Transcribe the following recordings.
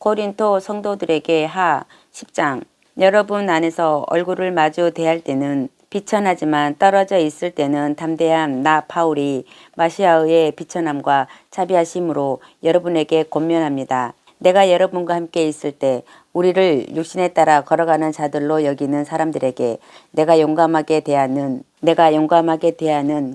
고린도 성도들에게 하 10장. 여러분 안에서 얼굴을 마주 대할 때는 비천하지만 떨어져 있을 때는 담대한 나 바울이 마시아의 비천함과 자비하심으로 여러분에게 권면합니다. 내가 여러분과 함께 있을 때 우리를 육신에 따라 걸어가는 자들로 여기는 사람들에게 내가 용감하게 대하는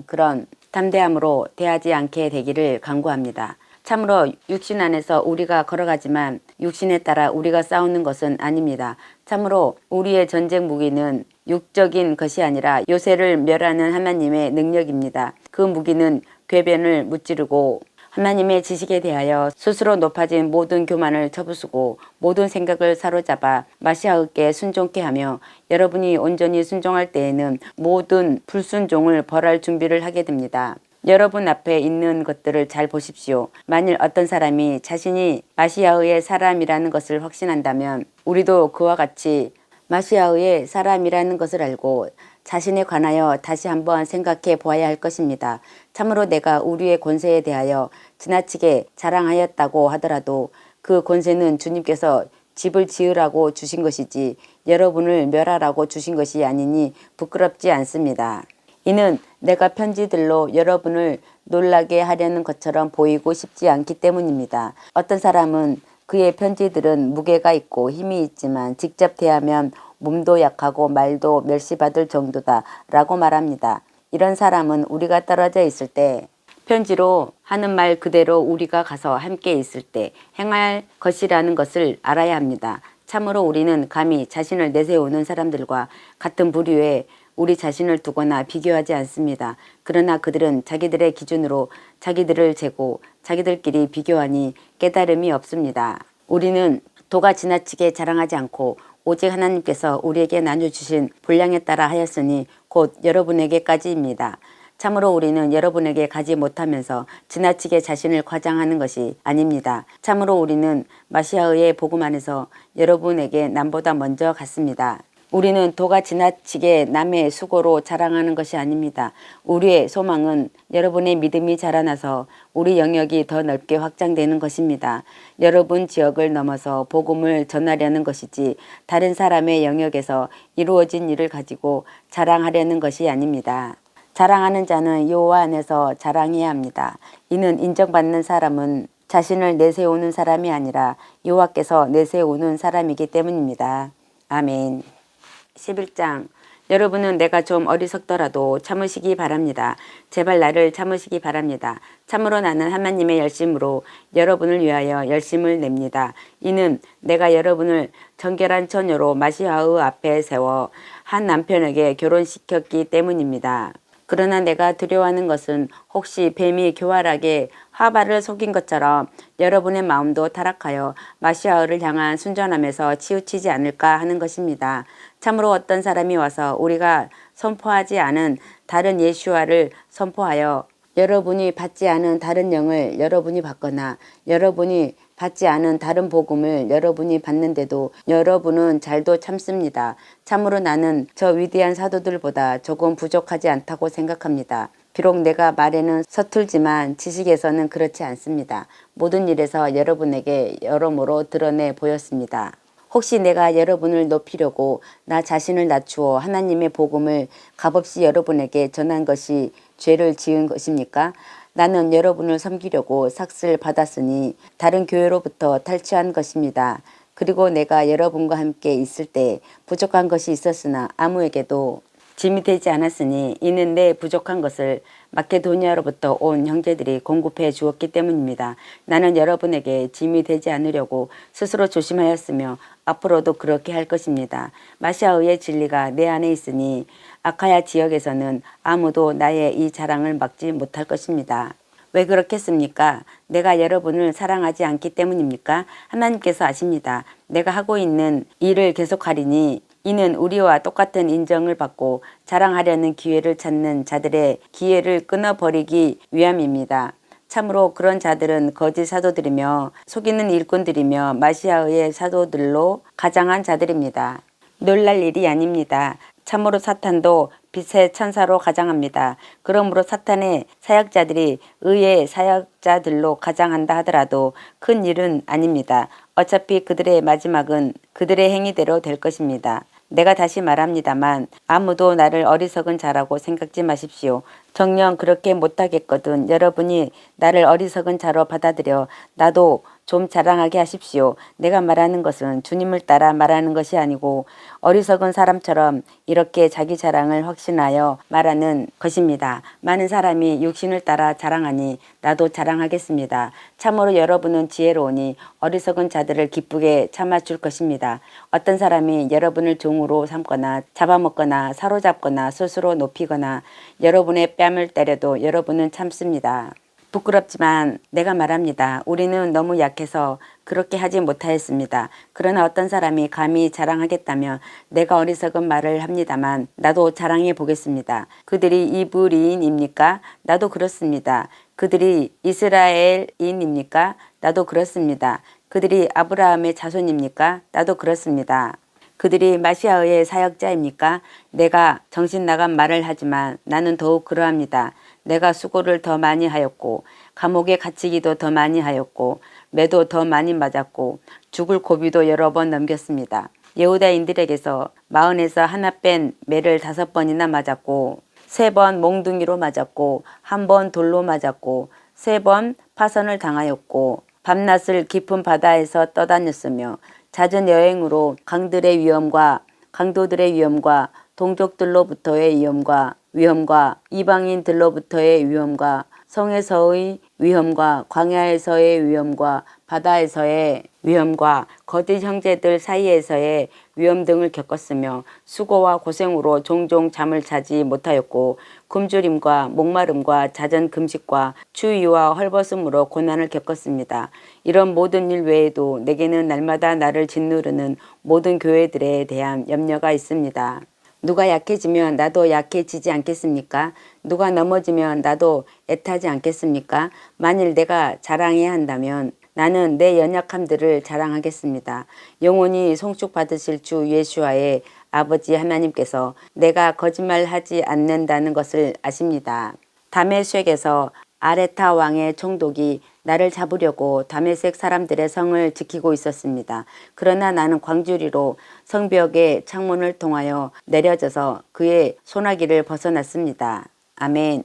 그런 담대함으로 대하지 않게 되기를 간구합니다. 참으로 육신 안에서 우리가 걸어가지만 육신에 따라 우리가 싸우는 것은 아닙니다. 참으로 우리의 전쟁 무기는 육적인 것이 아니라 요새를 멸하는 하나님의 능력입니다. 그 무기는 궤변을 무찌르고 하나님의 지식에 대하여 스스로 높아진 모든 교만을 쳐부수고 모든 생각을 사로잡아 마시아에게 순종케 하며 여러분이 온전히 순종할 때에는 모든 불순종을 벌할 준비를 하게 됩니다. 여러분 앞에 있는 것들을 잘 보십시오. 만일 어떤 사람이 자신이 마시아의 사람이라는 것을 확신한다면 우리도 그와 같이 마시아의 사람이라는 것을 알고 자신에 관하여 다시 한번 생각해 보아야 할 것입니다. 참으로 내가 우리의 권세에 대하여 지나치게 자랑하였다고 하더라도 그 권세는 주님께서 집을 지으라고 주신 것이지 여러분을 멸하라고 주신 것이 아니니 부끄럽지 않습니다. 이는 내가 편지들로 여러분을 놀라게 하려는 것처럼 보이고 싶지 않기 때문입니다. 어떤 사람은 그의 편지들은 무게가 있고 힘이 있지만 직접 대하면 몸도 약하고 말도 멸시받을 정도다 라고 말합니다. 이런 사람은 우리가 떨어져 있을 때 편지로 하는 말 그대로 우리가 가서 함께 있을 때 행할 것이라는 것을 알아야 합니다. 참으로 우리는 감히 자신을 내세우는 사람들과 같은 부류에 우리 자신을 두거나 비교하지 않습니다. 그러나 그들은 자기들의 기준으로 자기들을 재고 자기들끼리 비교하니 깨달음이 없습니다. 우리는 도가 지나치게 자랑하지 않고 오직 하나님께서 우리에게 나눠주신 분량에 따라 하였으니 곧 여러분에게까지입니다. 참으로 우리는 여러분에게 가지 못하면서 지나치게 자신을 과장하는 것이 아닙니다. 참으로 우리는 마시아의 복음 안에서 여러분에게 남보다 먼저 갔습니다. 우리는 도가 지나치게 남의 수고로 자랑하는 것이 아닙니다. 우리의 소망은 여러분의 믿음이 자라나서 우리 영역이 더 넓게 확장되는 것입니다. 여러분 지역을 넘어서 복음을 전하려는 것이지 다른 사람의 영역에서 이루어진 일을 가지고 자랑하려는 것이 아닙니다. 자랑하는 자는 여호와 안에서 자랑해야 합니다. 이는 인정받는 사람은 자신을 내세우는 사람이 아니라 여호와께서 내세우는 사람이기 때문입니다. 아멘. 11장. 여러분은 내가 좀 어리석더라도 참으시기 바랍니다. 제발 나를 참으시기 바랍니다. 참으로 나는 하나님의 열심으로 여러분을 위하여 열심을 냅니다. 이는 내가 여러분을 정결한 처녀로 마시아의 앞에 세워 한 남편에게 결혼시켰기 때문입니다. 그러나 내가 두려워하는 것은 혹시 뱀이 교활하게 하바를 속인 것처럼 여러분의 마음도 타락하여 마시아를 향한 순전함에서 치우치지 않을까 하는 것입니다. 참으로 어떤 사람이 와서 우리가 선포하지 않은 다른 예수와를 선포하여 여러분이 받지 않은 다른 영을 여러분이 받거나 여러분이 받지 않은 다른 복음을 여러분이 받는데도 여러분은 잘도 참습니다. 참으로 나는 저 위대한 사도들보다 조금 부족하지 않다고 생각합니다. 비록 내가 말에는 서툴지만 지식에서는 그렇지 않습니다. 모든 일에서 여러분에게 여러모로 드러내 보였습니다. 혹시 내가 여러분을 높이려고 나 자신을 낮추어 하나님의 복음을 값없이 여러분에게 전한 것이 죄를 지은 것입니까? 나는 여러분을 섬기려고 삭슬 받았으니 다른 교회로부터 탈취한 것입니다. 그리고 내가 여러분과 함께 있을 때 부족한 것이 있었으나 아무에게도 짐이 되지 않았으니 이는 내 부족한 것을 마케도니아로부터 온 형제들이 공급해 주었기 때문입니다. 나는 여러분에게 짐이 되지 않으려고 스스로 조심하였으며 앞으로도 그렇게 할 것입니다. 마시아의 진리가 내 안에 있으니 아카야 지역에서는 아무도 나의 이 자랑을 막지 못할 것입니다. 왜 그렇겠습니까? 내가 여러분을 사랑하지 않기 때문입니까? 하나님께서 아십니다. 내가 하고 있는 일을 계속하리니 이는 우리와 똑같은 인정을 받고 자랑하려는 기회를 찾는 자들의 기회를 끊어버리기 위함입니다. 참으로 그런 자들은 거짓 사도들이며 속이는 일꾼들이며 마시아의 사도들로 가장한 자들입니다. 놀랄 일이 아닙니다. 참으로 사탄도 빛의 천사로 가장합니다. 그러므로 사탄의 사역자들이 의의 사역자들로 가장한다 하더라도 큰 일은 아닙니다. 어차피 그들의 마지막은 그들의 행위대로 될 것입니다. 내가 다시 말합니다만 아무도 나를 어리석은 자라고 생각지 마십시오. 정녕 그렇게 못하겠거든 여러분이 나를 어리석은 자로 받아들여 나도 좀 자랑하게 하십시오. 내가 말하는 것은 주님을 따라 말하는 것이 아니고 어리석은 사람처럼 이렇게 자기 자랑을 확신하여 말하는 것입니다. 많은 사람이 육신을 따라 자랑하니 나도 자랑하겠습니다. 참으로 여러분은 지혜로우니 어리석은 자들을 기쁘게 참아줄 것입니다. 어떤 사람이 여러분을 종으로 삼거나 잡아먹거나 사로잡거나 스스로 높이거나 여러분의 뺨을 때려도 여러분은 참습니다. 부끄럽지만 내가 말합니다. 우리는 너무 약해서 그렇게 하지 못하였습니다. 그러나 어떤 사람이 감히 자랑하겠다면 내가 어리석은 말을 합니다만 나도 자랑해 보겠습니다. 그들이 이브리인입니까? 나도 그렇습니다. 그들이 이스라엘인입니까? 나도 그렇습니다. 그들이 아브라함의 자손입니까? 나도 그렇습니다. 그들이 마시아의 사역자입니까? 내가 정신 나간 말을 하지만 나는 더욱 그러합니다. 내가 수고를 더 많이 하였고 감옥에 갇히기도 더 많이 하였고 매도 더 많이 맞았고 죽을 고비도 여러 번 넘겼습니다. 예후다인들에게서 마흔에서 하나 뺀 매를 5번이나 맞았고 3번 몽둥이로 맞았고 1번 돌로 맞았고 3번 파선을 당하였고 밤낮을 깊은 바다에서 떠다녔으며 잦은 여행으로 강들의 위험과 강도들의 위험과 동족들로부터의 위험과 이방인들로부터의 위험과 성에서의 위험과 광야에서의 위험과 바다에서의 위험과 거짓 형제들 사이에서의 위험 등을 겪었으며 수고와 고생으로 종종 잠을 자지 못하였고 굶주림과 목마름과 잦은 금식과 추위와 헐벗음으로 고난을 겪었습니다. 이런 모든 일 외에도 내게는 날마다 나를 짓누르는 모든 교회들에 대한 염려가 있습니다. 누가 약해지면 나도 약해지지 않겠습니까? 누가 넘어지면 나도 애타지 않겠습니까? 만일 내가 자랑해야 한다면 나는 내 연약함들을 자랑하겠습니다. 영원히 송축받으실 주 예수와의 아버지 하나님께서 내가 거짓말하지 않는다는 것을 아십니다. 다메섹에서 아레타 왕의 총독이 나를 잡으려고 다메섹 사람들의 성을 지키고 있었습니다. 그러나 나는 광주리로 성벽의 창문을 통하여 내려져서 그의 소나기를 벗어났습니다. 아멘.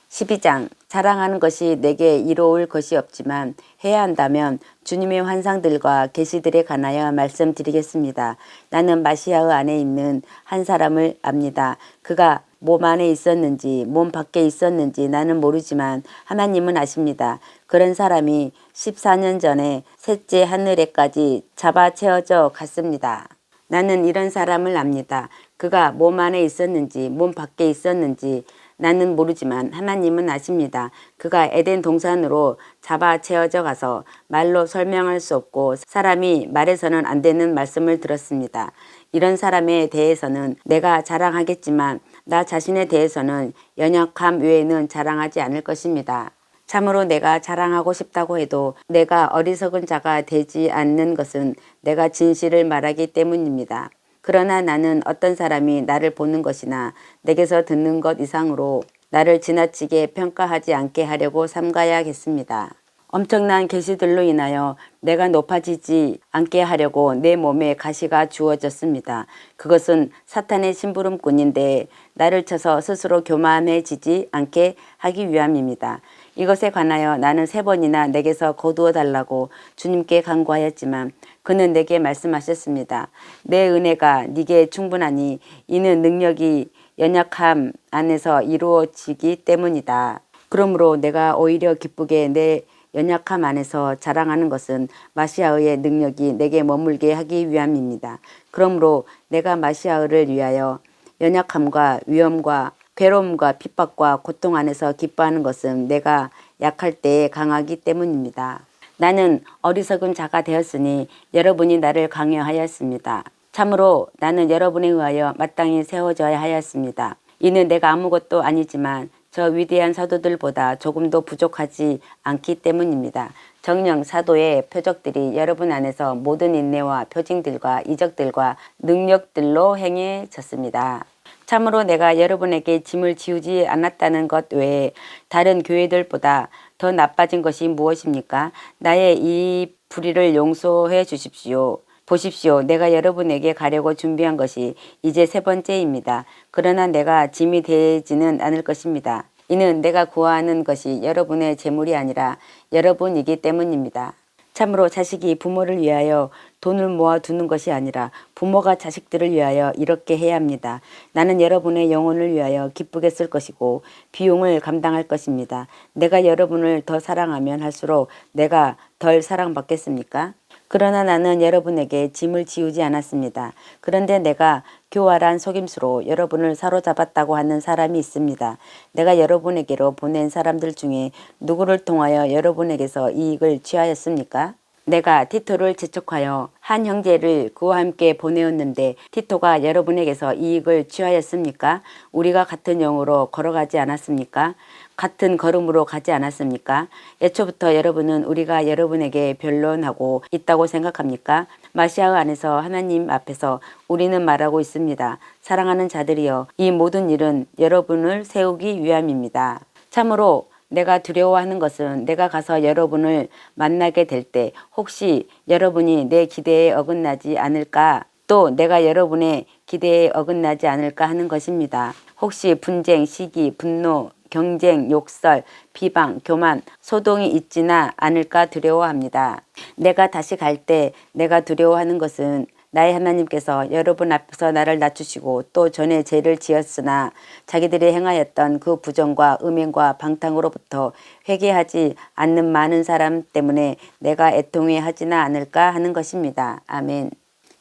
12장 자랑하는 것이 내게 이로울 것이 없지만 해야 한다면 주님의 환상들과 계시들에 관하여 말씀드리겠습니다. 나는 마시아의 안에 있는 한 사람을 압니다. 그가 몸 안에 있었는지 몸 밖에 있었는지 나는 모르지만 하나님은 아십니다. 그런 사람이 14년 전에 셋째 하늘에까지 잡아채워져 갔습니다. 나는 이런 사람을 압니다. 그가 몸 안에 있었는지 몸 밖에 있었는지 나는 모르지만 하나님은 아십니다. 그가 에덴 동산으로 잡아채워져 가서 말로 설명할 수 없고 사람이 말해서는 안 되는 말씀을 들었습니다. 이런 사람에 대해서는 내가 자랑하겠지만 나 자신에 대해서는 연약함 외에는 자랑하지 않을 것입니다. 참으로 내가 자랑하고 싶다고 해도 내가 어리석은 자가 되지 않는 것은 내가 진실을 말하기 때문입니다. 그러나 나는 어떤 사람이 나를 보는 것이나 내게서 듣는 것 이상으로 나를 지나치게 평가하지 않게 하려고 삼가야겠습니다. 엄청난 계시들로 인하여 내가 높아지지 않게 하려고 내 몸에 가시가 주어졌습니다. 그것은 사탄의 심부름꾼인데 나를 쳐서 스스로 교만해지지 않게 하기 위함입니다. 이것에 관하여 나는 3번이나 내게서 거두어 달라고 주님께 간구하였지만 그는 내게 말씀하셨습니다. 내 은혜가 네게 충분하니 이는 능력이 연약함 안에서 이루어지기 때문이다. 그러므로 내가 오히려 기쁘게 내 연약함 안에서 자랑하는 것은 마시아의 능력이 내게 머물게 하기 위함입니다. 그러므로 내가 마시아를 위하여 연약함과 위험과 괴로움과 핍박과 고통 안에서 기뻐하는 것은 내가 약할 때에 강하기 때문입니다. 나는 어리석은 자가 되었으니 여러분이 나를 강요하였습니다. 참으로 나는 여러분에 의하여 마땅히 세워져야 하였습니다. 이는 내가 아무것도 아니지만 저 위대한 사도들보다 조금도 부족하지 않기 때문입니다. 정녕 사도의 표적들이 여러분 안에서 모든 인내와 표징들과 이적들과 능력들로 행해졌습니다. 참으로 내가 여러분에게 짐을 지우지 않았다는 것 외에 다른 교회들보다 더 나빠진 것이 무엇입니까? 나의 이 불의를 용서해 주십시오. 보십시오. 내가 여러분에게 가려고 준비한 것이 이제 세 번째입니다. 그러나 내가 짐이 되지는 않을 것입니다. 이는 내가 구하는 것이 여러분의 재물이 아니라 여러분이기 때문입니다. 참으로 자식이 부모를 위하여 돈을 모아두는 것이 아니라 부모가 자식들을 위하여 이렇게 해야 합니다. 나는 여러분의 영혼을 위하여 기쁘게 쓸 것이고 비용을 감당할 것입니다. 내가 여러분을 더 사랑하면 할수록 내가 덜 사랑받겠습니까? 그러나 나는 여러분에게 짐을 지우지 않았습니다. 그런데 내가 교활한 속임수로 여러분을 사로잡았다고 하는 사람이 있습니다. 내가 여러분에게로 보낸 사람들 중에 누구를 통하여 여러분에게서 이익을 취하였습니까? 내가 티토를 재촉하여 한 형제를 그와 함께 보내었는데 티토가 여러분에게서 이익을 취하였습니까? 우리가 같은 영으로 걸어가지 않았습니까? 같은 걸음으로 가지 않았습니까? 애초부터 여러분은 우리가 여러분에게 변론하고 있다고 생각합니까? 마시아 안에서 하나님 앞에서 우리는 말하고 있습니다. 사랑하는 자들이여, 이 모든 일은 여러분을 세우기 위함입니다. 참으로 내가 두려워하는 것은 내가 가서 여러분을 만나게 될 때 혹시 여러분이 내 기대에 어긋나지 않을까, 또 내가 여러분의 기대에 어긋나지 않을까 하는 것입니다. 혹시 분쟁, 시기, 분노, 경쟁, 욕설, 비방, 교만, 소동이 있지나 않을까 두려워합니다. 내가 다시 갈 때 내가 두려워하는 것은 나의 하나님께서 여러분 앞에서 나를 낮추시고 또 전에 죄를 지었으나 자기들이 행하였던 그 부정과 음행과 방탕으로부터 회개하지 않는 많은 사람 때문에 내가 애통해 하지나 않을까 하는 것입니다. 아멘.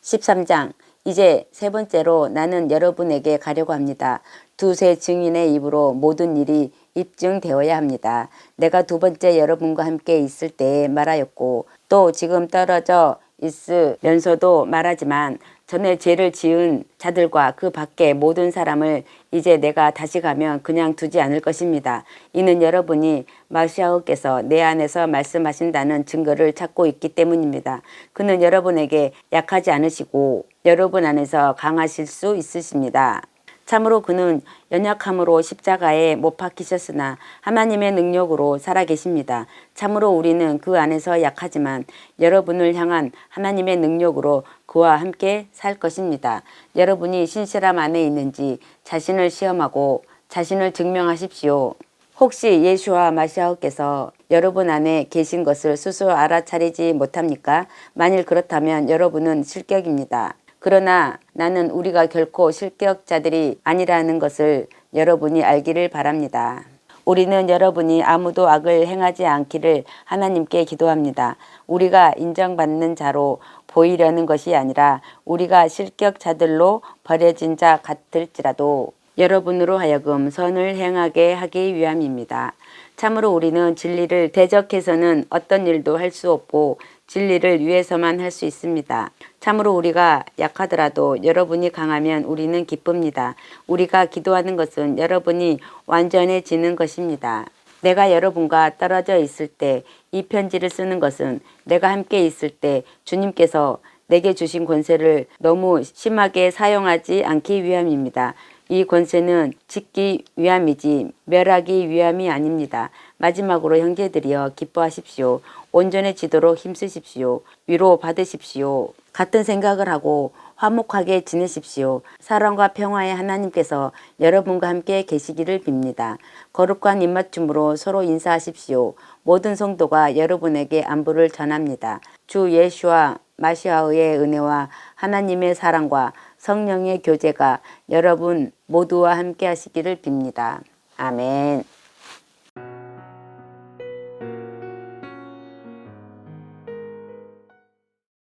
13장. 이제 세 번째로 나는 여러분에게 가려고 합니다. 두세 증인의 입으로 모든 일이 입증되어야 합니다. 내가 두 번째 여러분과 함께 있을 때에 말하였고 또 지금 떨어져 있으면서도 말하지만 전에 죄를 지은 자들과 그 밖의 모든 사람을 이제 내가 다시 가면 그냥 두지 않을 것입니다. 이는 여러분이 마시아께서 내 안에서 말씀하신다는 증거를 찾고 있기 때문입니다. 그는 여러분에게 약하지 않으시고 여러분 안에서 강하실 수 있으십니다. 참으로 그는 연약함으로 십자가에 못 박히셨으나 하나님의 능력으로 살아계십니다. 참으로 우리는 그 안에서 약하지만 여러분을 향한 하나님의 능력으로 그와 함께 살 것입니다. 여러분이 신실함 안에 있는지 자신을 시험하고 자신을 증명하십시오. 혹시 예수와 마시아께서 여러분 안에 계신 것을 스스로 알아차리지 못합니까? 만일 그렇다면 여러분은 실격입니다. 그러나 나는 우리가 결코 실격자들이 아니라는 것을 여러분이 알기를 바랍니다. 우리는 여러분이 아무도 악을 행하지 않기를 하나님께 기도합니다. 우리가 인정받는 자로 보이려는 것이 아니라 우리가 실격자들로 버려진 자 같을지라도 여러분으로 하여금 선을 행하게 하기 위함입니다. 참으로 우리는 진리를 대적해서는 어떤 일도 할 수 없고 진리를 위해서만 할 수 있습니다. 참으로 우리가 약하더라도 여러분이 강하면 우리는 기쁩니다. 우리가 기도하는 것은 여러분이 완전해지는 것입니다. 내가 여러분과 떨어져 있을 때 이 편지를 쓰는 것은 내가 함께 있을 때 주님께서 내게 주신 권세를 너무 심하게 사용하지 않기 위함입니다. 이 권세는 짓기 위함이지 멸하기 위함이 아닙니다. 마지막으로 형제들이여 기뻐하십시오. 온전해지도록 힘쓰십시오. 위로 받으십시오. 같은 생각을 하고 화목하게 지내십시오. 사랑과 평화의 하나님께서 여러분과 함께 계시기를 빕니다. 거룩한 입맞춤으로 서로 인사하십시오. 모든 성도가 여러분에게 안부를 전합니다. 주 예수와 마시아의 은혜와 하나님의 사랑과 성령의 교제가 여러분 모두와 함께 하시기를 빕니다. 아멘.